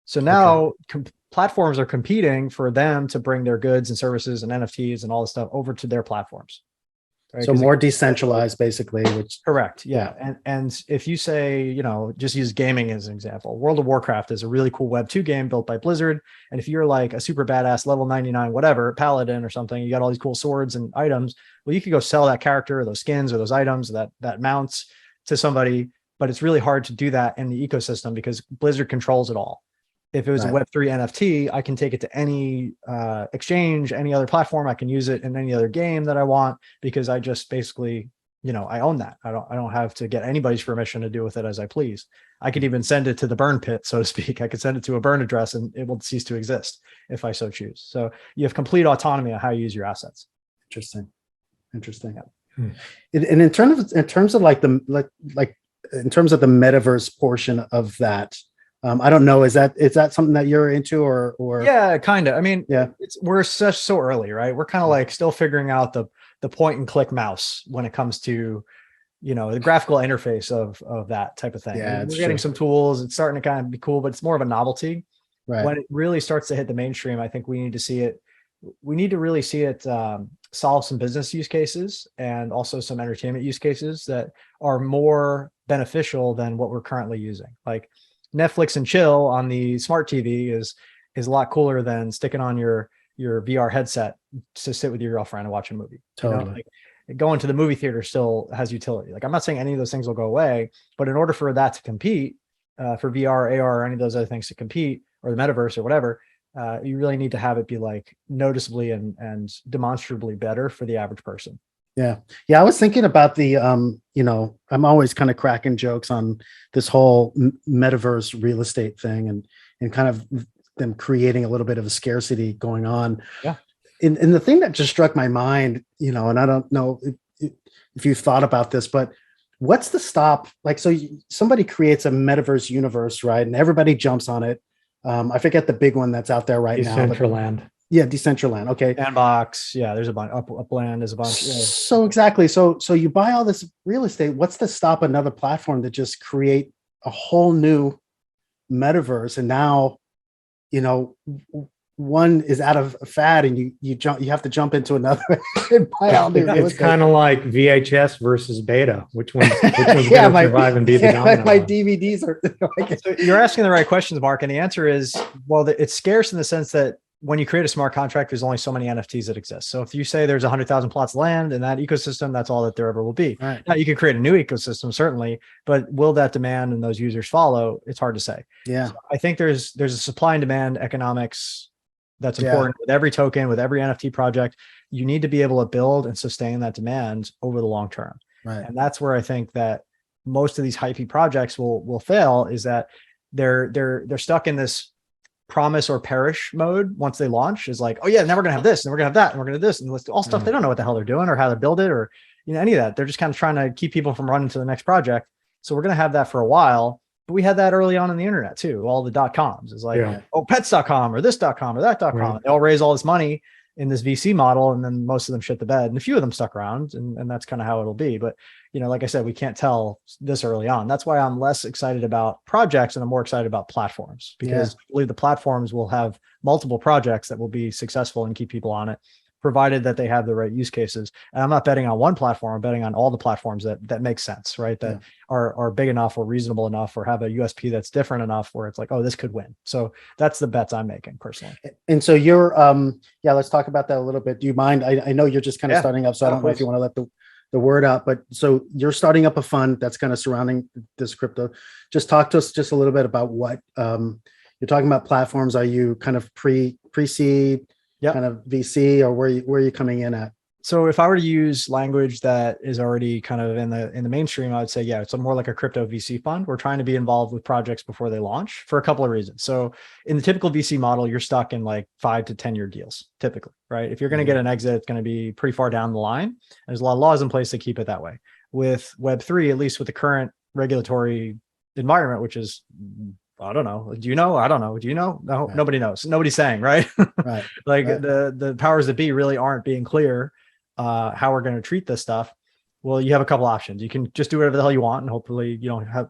Speaker 1: So now platforms are competing for them to bring their goods and services and NFTs and all this stuff over to their platforms. Right?
Speaker 3: So more decentralized, basically. Which
Speaker 1: correct, yeah. And if you say, just use gaming as an example, World of Warcraft is a really cool Web 2 game built by Blizzard. And if you're like a super badass level 99, whatever, paladin or something, you got all these cool swords and items. Well, you could go sell that character or those skins or those items, that mounts to somebody, but it's really hard to do that in the ecosystem because Blizzard controls it all. If it was a Web3 NFT, I can take it to any exchange, any other platform. I can use it in any other game that I want because I just basically, I own that. I don't have to get anybody's permission to do with it as I please. I could even send it to the burn pit, so to speak. I could send it to a burn address and it will cease to exist if I so choose. So you have complete autonomy on how you use your assets.
Speaker 3: Interesting.
Speaker 1: Yeah.
Speaker 3: And in terms of like in terms of the metaverse portion of that, I don't know. Is that something that you're into or?
Speaker 1: Yeah, kind of. I mean,
Speaker 3: yeah,
Speaker 1: we're so early, right? We're kind of like still figuring out the point and click mouse when it comes to, the graphical interface of that type of thing.
Speaker 3: Yeah,
Speaker 1: we're getting some tools. It's starting to kind of be cool, but it's more of a novelty.
Speaker 3: Right.
Speaker 1: When it really starts to hit the mainstream, I think we need to see it. We need to really see it solve some business use cases and also some entertainment use cases that are more beneficial than what we're currently using. Like Netflix and chill on the smart TV is a lot cooler than sticking on your VR headset to sit with your girlfriend and watch a movie.
Speaker 3: Totally.
Speaker 1: You know, like going to the movie theater still has utility. Like I'm not saying any of those things will go away, but in order for that to compete, for VR, AR, or any of those other things to compete, or the metaverse or whatever, you really need to have it be like noticeably and demonstrably better for the average person.
Speaker 3: Yeah. Yeah. I was thinking about the, I'm always kind of cracking jokes on this whole metaverse real estate thing and kind of them creating a little bit of a scarcity going on.
Speaker 1: Yeah.
Speaker 3: And the thing that just struck my mind, and I don't know if you've thought about this, but what's the stop? Like, so somebody creates a metaverse universe, right? And everybody jumps on it. I forget the big one that's out there right now.
Speaker 4: Decentraland.
Speaker 3: Yeah, Decentraland. Okay.
Speaker 1: Sandbox. Yeah, there's a bunch. Upland is a bunch. Yeah.
Speaker 3: So exactly. So you buy all this real estate. What's to stop another platform to just create a whole new metaverse? And now, one is out of fad, and you have to jump into another and buy all new real
Speaker 4: It's
Speaker 3: estate.
Speaker 4: kind of like VHS versus beta. Which one's going to survive and be the dominant?
Speaker 3: My DVDs are.
Speaker 1: So you're asking the right questions, Mark, and the answer is, well, it's scarce in the sense that when you create a smart contract, there's only so many NFTs that exist. So if you say there's 100,000 plots of land in that ecosystem, that's all that there ever will be.
Speaker 3: Right.
Speaker 1: Now you can create a new ecosystem, certainly, but will that demand and those users follow? It's hard to say.
Speaker 3: Yeah.
Speaker 1: So I think there's a supply and demand economics that's important with every token, with every NFT project. You need to be able to build and sustain that demand over the long term.
Speaker 3: Right.
Speaker 1: And that's where I think that most of these hypey projects will fail, is that they're stuck in this promise or perish mode. Once they launch, is like, oh yeah, now we're gonna have this and we're gonna have that and we're gonna do this, and let's do all stuff they don't know what the hell they're doing or how to build it or any of that. They're just kind of trying to keep people from running to the next project. So we're gonna have that for a while. But we had that early on in the internet too. All the .coms is like, oh, pets.com or this.com or that.com. Right. They all raise all this money in this VC model, and then most of them shit the bed, and a few of them stuck around, and that's kind of how it'll be. But like I said, we can't tell this early on. That's why I'm less excited about projects and I'm more excited about platforms, because I believe the platforms will have multiple projects that will be successful and keep people on it, provided that they have the right use cases. And I'm not betting on one platform, I'm betting on all the platforms that make sense, right? That are big enough or reasonable enough or have a USP that's different enough where it's like, oh, this could win. So that's the bets I'm making personally.
Speaker 3: And so you're, let's talk about that a little bit. Do you mind? I know you're just kind of starting up, so I don't know if you want to let the word out, but so you're starting up a fund that's kind of surrounding this crypto. Just talk to us just a little bit about what you're talking about. Platforms. Are you kind of pre-seed, kind of VC, or where are you coming in at?
Speaker 1: So if I were to use language that is already kind of in the mainstream, I would say, it's more like a crypto VC fund. We're trying to be involved with projects before they launch for a couple of reasons. So in the typical VC model, you're stuck in like 5 to 10 year deals, typically, right? If you're going to get an exit, it's going to be pretty far down the line. There's a lot of laws in place to keep it that way. With Web3, at least with the current regulatory environment, which is, I don't know. Do you know? I don't know. Do you know? No, Nobody knows. Nobody's saying, right?
Speaker 3: Right.
Speaker 1: The powers that be really aren't being clear how we're going to treat this stuff. Well, you have a couple options. You can just do whatever the hell you want, and hopefully you don't have,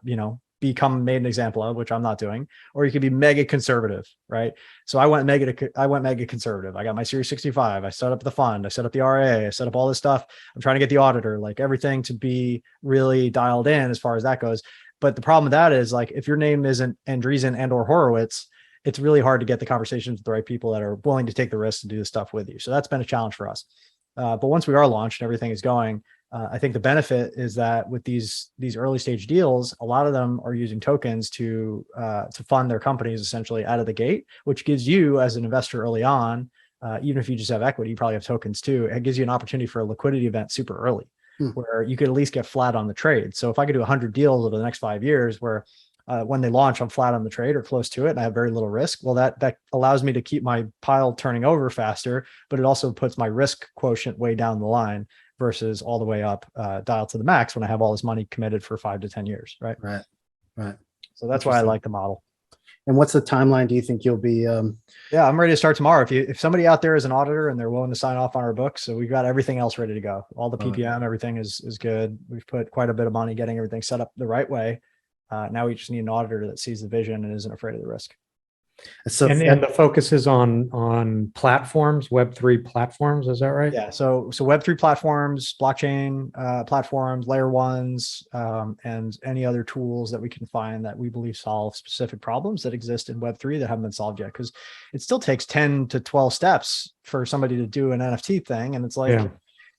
Speaker 1: become made an example of, which I'm not doing, or you could be mega conservative, right? So I went mega conservative. I got my Series 65. I set up the fund. I set up the RA. I set up all this stuff. I'm trying to get the auditor, like everything to be really dialed in as far as that goes. But the problem with that is, like, if your name isn't Andreessen and or Horowitz, it's really hard to get the conversations with the right people that are willing to take the risk to do the stuff with you. So that's been a challenge for us. But once we are launched and everything is going, I think the benefit is that with these early stage deals, a lot of them are using tokens to fund their companies essentially out of the gate, which gives you as an investor early on, even if you just have equity, you probably have tokens too. It gives you an opportunity for a liquidity event super early, where you could at least get flat on the trade. So if I could do 100 deals over the next 5 years, where when they launch, I'm flat on the trade or close to it, and I have very little risk. Well, that allows me to keep my pile turning over faster, but it also puts my risk quotient way down the line versus all the way up, dialed to the max when I have all this money committed for 5 to 10 years. Right. So that's why I like the model.
Speaker 3: And what's the timeline? Do you think you'll be?
Speaker 1: Yeah, I'm ready to start tomorrow. If somebody out there is an auditor and they're willing to sign off on our books, so we've got everything else ready to go. All the PPM, everything is good. We've put quite a bit of money getting everything set up the right way. Now we just need an auditor that sees the vision and isn't afraid of the risk.
Speaker 3: So
Speaker 4: And the focus is on platforms, Web3 platforms. Is that right?
Speaker 1: Yeah. So Web3 platforms, blockchain platforms, layer ones, and any other tools that we can find that we believe solve specific problems that exist in Web3 that haven't been solved yet. Because it still takes 10 to 12 steps for somebody to do an NFT thing. And it's like,
Speaker 4: Yeah.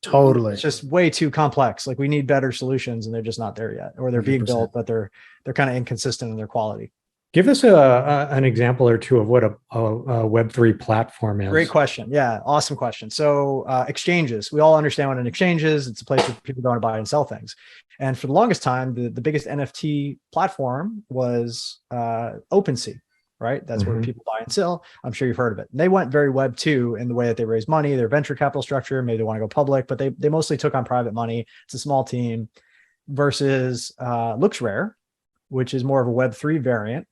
Speaker 3: totally.
Speaker 1: it's just way too complex. Like we need better solutions and they're just not there yet, or they're being
Speaker 3: 100%.
Speaker 1: built, but they're kind of inconsistent in their quality.
Speaker 4: Give us an example or two of what a Web3 platform is.
Speaker 1: Great question. Yeah, awesome question. So exchanges, we all understand what an exchange is. It's a place where people go to buy and sell things. And for the longest time, the biggest NFT platform was OpenSea, right? That's where people buy and sell. I'm sure you've heard of it. And they went very Web 2 in the way that they raise money, their venture capital structure. Maybe they want to go public, but they mostly took on private money. It's a small team versus LooksRare, which is more of a Web3 variant,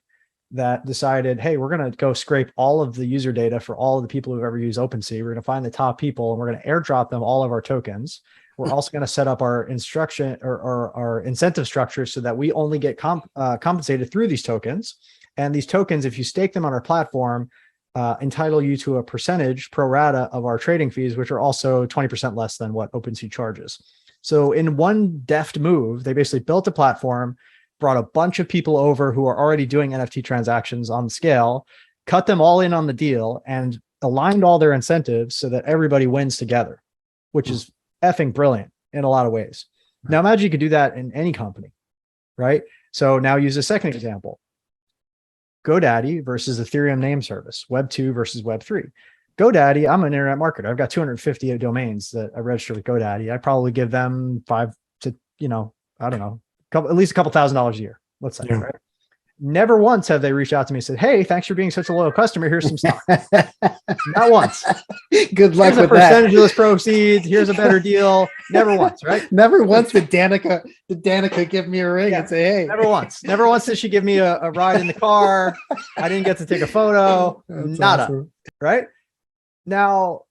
Speaker 1: that decided, hey, we're going to go scrape all of the user data for all of the people who've ever used OpenSea. We're going to find the top people and we're going to airdrop them all of our tokens. We're also going to set up our instruction or our incentive structure so that we only get compensated through these tokens. And these tokens, if you stake them on our platform, entitle you to a percentage pro rata of our trading fees, which are also 20% less than what OpenSea charges. So in one deft move, they basically built a platform, brought a bunch of people over who are already doing NFT transactions on scale, cut them all in on the deal, and aligned all their incentives so that everybody wins together, which is effing brilliant in a lot of ways. Now imagine you could do that in any company, right? So now use a second example. GoDaddy versus Ethereum name service, Web 2 versus Web 3. GoDaddy, I'm an internet marketer. I've got 250 domains that I registered with GoDaddy. I probably give them $5 to, I don't know, at least a couple $1,000s a year, let's say, right? Never once have they reached out to me and said, hey, thanks for being such a loyal customer. Here's some stock. Not once.
Speaker 3: Good luck
Speaker 1: Here's
Speaker 3: with
Speaker 1: a percentage of this proceeds. Here's a better deal. Never once, right?
Speaker 3: Never once did Danica give me a ring and say, hey.
Speaker 1: Never once. Never once did she give me a ride in the car. I didn't get to take a photo.
Speaker 3: That's
Speaker 1: Nada.
Speaker 3: awesome.
Speaker 1: Right? Now,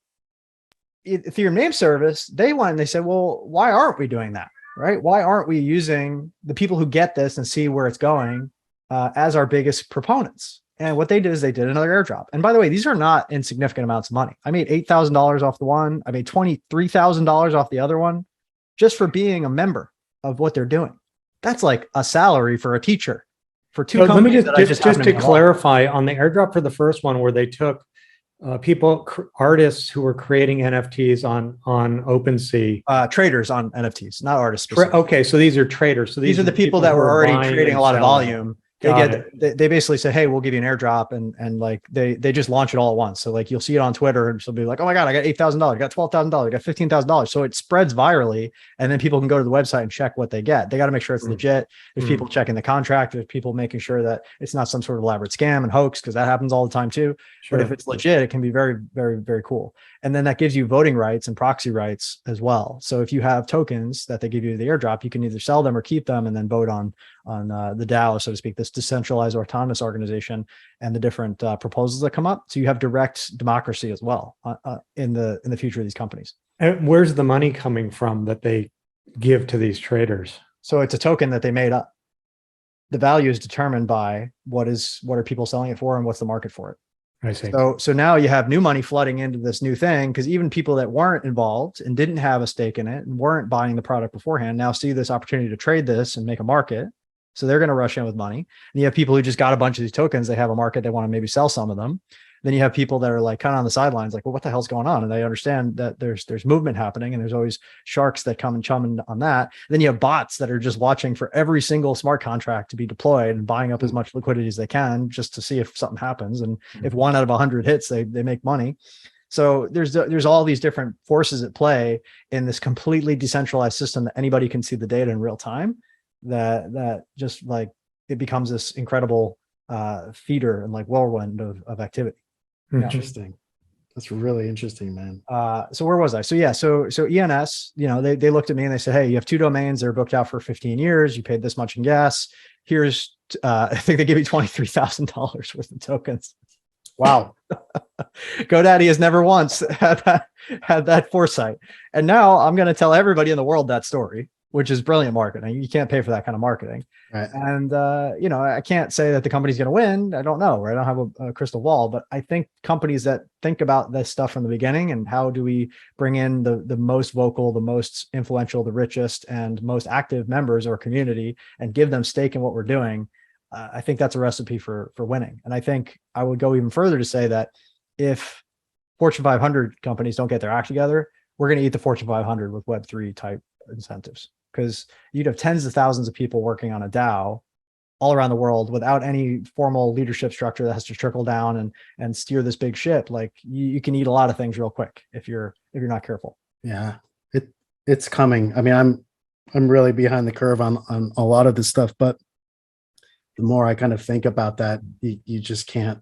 Speaker 1: Ethereum name service, they said, well, why aren't we doing that? Right? Why aren't we using the people who get this and see where it's going as our biggest proponents? And what they did is they did another airdrop. And by the way, these are not insignificant amounts of money. I made $8,000 off the one. I made $23,000 off the other one just for being a member of what they're doing. That's like a salary for a teacher for two companies.
Speaker 4: Let me just to clarify on the airdrop for the first one, where they took artists who were creating NFTs on OpenSea.
Speaker 1: Traders on NFTs, not artists specifically.
Speaker 4: Okay, so these are traders. So
Speaker 1: these are the people that were already creating a lot of volume. They basically said, hey, we'll give you an airdrop, and like they just launch it all at once. So like you'll see it on Twitter and she'll be like, oh my God, I got $8,000, I got $12,000, I got $15,000. So it spreads virally, and then people can go to the website and check what they get. They got to make sure it's legit. There's people checking the contract. There's people making sure that it's not some sort of elaborate scam and hoax, because that happens all the time too. But if it's legit, it can be very, very, very cool. And then that gives you voting rights and proxy rights as well. So if you have tokens that they give you the airdrop, you can either sell them or keep them and then vote on the DAO, so to speak, this decentralized autonomous organization, and the different proposals that come up. So you have direct democracy as well in the future of these companies.
Speaker 4: And where's the money coming from that they give to these traders?
Speaker 1: So it's a token that they made up. The value is determined by what are people selling it for and what's the market for it.
Speaker 4: I see.
Speaker 1: So now you have new money flooding into this new thing, because even people that weren't involved and didn't have a stake in it and weren't buying the product beforehand now see this opportunity to trade this and make a market. So they're going to rush in with money. And you have people who just got a bunch of these tokens. They have a market. They want to maybe sell some of them. Then you have people that are like kind of on the sidelines, like, well, what the hell's going on? And they understand that there's movement happening, and there's always sharks that come and chum on that. Then you have bots that are just watching for every single smart contract to be deployed and buying up as much liquidity as they can just to see if something happens. And if 1 out of 100 hits, they make money. So there's all these different forces at play in this completely decentralized system that anybody can see the data in real time. That just like it becomes this incredible feeder and like whirlwind of activity.
Speaker 3: Interesting. That's really interesting, man.
Speaker 1: So where was I? So yeah, so ENS, they looked at me and they said, hey, you have 2 domains. They're booked out for 15 years. You paid this much in gas. Here's, I think they give you $23,000 worth of tokens.
Speaker 3: Wow.
Speaker 1: GoDaddy has never once had that foresight. And now I'm going to tell everybody in the world that story. which is brilliant marketing. You can't pay for that kind of marketing.
Speaker 3: Right.
Speaker 1: And, I can't say that the company's going to win. I don't know, right? I don't have a crystal ball, but I think companies that think about this stuff from the beginning and how do we bring in the most vocal, the most influential, the richest and most active members of our community and give them stake in what we're doing. I think that's a recipe for winning. And I think I would go even further to say that if Fortune 500 companies don't get their act together, we're going to eat the Fortune 500 with Web3 type incentives, because you'd have tens of thousands of people working on a DAO all around the world without any formal leadership structure that has to trickle down and steer this big ship. Like you can eat a lot of things real quick if you're not careful.
Speaker 3: Yeah, it's coming. I mean, I'm really behind the curve on a lot of this stuff, but the more I kind of think about that, you just can't.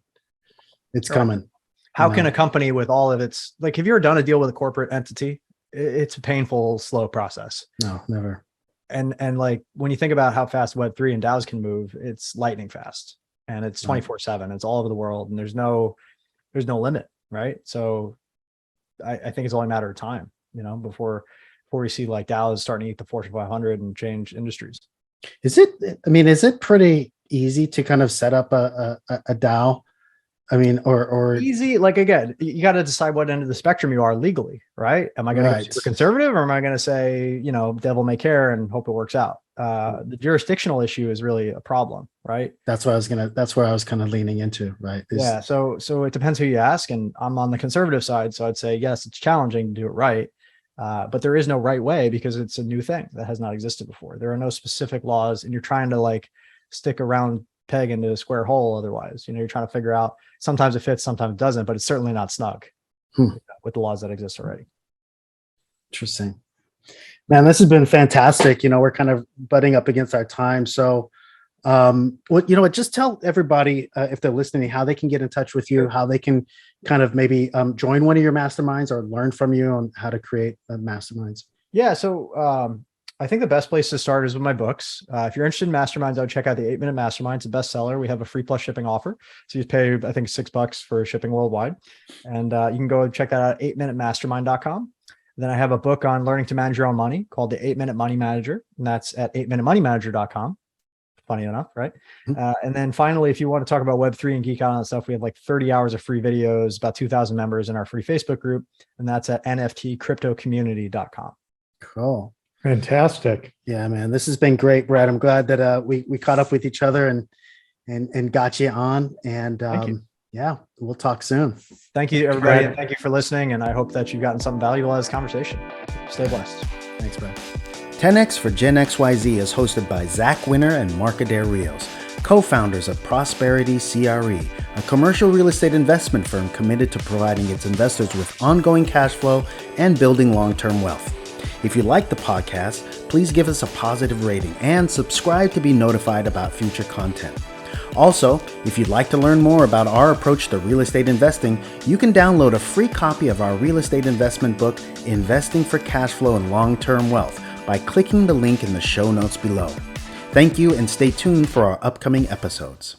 Speaker 3: It's coming.
Speaker 1: How can a company with all of its, like, have you ever done a deal with a corporate entity? It's a painful, slow process.
Speaker 3: No, never.
Speaker 1: And like, when you think about how fast Web3 and DAOs can move, it's lightning fast and it's 24/7. It's all over the world and there's no limit. Right. So I think it's only a matter of time, before we see like DAOs starting to eat the Fortune 500 and change industries. Is
Speaker 3: it pretty easy to kind of set up a DAO? I mean, or
Speaker 1: easy, like, again, you got to decide what end of the spectrum you are legally, right? Am I going to be super conservative, or am I going to say, devil may care and hope it works out? The jurisdictional issue is really a problem, right?
Speaker 3: That's where I was kind of leaning into, right?
Speaker 1: Yeah. So it depends who you ask. And I'm on the conservative side. So I'd say, yes, it's challenging to do it right. But there is no right way because it's a new thing that has not existed before. There are no specific laws and you're trying to like stick a round peg into a square hole. Otherwise, you're trying to figure out, sometimes it fits, sometimes it doesn't, but it's certainly not snug with the laws that exist already.
Speaker 3: Interesting, man. This has been fantastic. We're kind of butting up against our time. So, just tell everybody if they're listening, how they can get in touch with you, how they can kind of maybe join one of your masterminds or learn from you on how to create masterminds.
Speaker 1: Yeah. So, I think the best place to start is with my books. If you're interested in masterminds, I would check out the 8-Minute Mastermind. It's a bestseller. We have a free plus shipping offer. So you pay, I think, $6 for shipping worldwide. And you can go and check that out at 8minutemastermind.com. Then I have a book on learning to manage your own money called the 8-Minute Money Manager. And that's at 8minutemoneymanager.com. Funny enough, right? And then finally, if you want to talk about Web3 and geek out on that stuff, we have like 30 hours of free videos, about 2,000 members in our free Facebook group. And that's at nftcryptocommunity.com.
Speaker 3: Cool.
Speaker 4: Fantastic.
Speaker 3: Yeah, man, this has been great, Brad. I'm glad that we caught up with each other and got you on. And yeah, we'll talk soon.
Speaker 1: Thank you, everybody. And thank you for listening. And I hope that you've gotten something valuable out of this conversation. Stay blessed.
Speaker 3: Thanks, Brad.
Speaker 2: 10X for Gen XYZ is hosted by Zach Winter and Markader Rios, co-founders of Prosperity CRE, a commercial real estate investment firm committed to providing its investors with ongoing cash flow and building long-term wealth. If you like the podcast, please give us a positive rating and subscribe to be notified about future content. Also, if you'd like to learn more about our approach to real estate investing, you can download a free copy of our real estate investment book, Investing for Cash Flow and Long-Term Wealth, by clicking the link in the show notes below. Thank you and stay tuned for our upcoming episodes.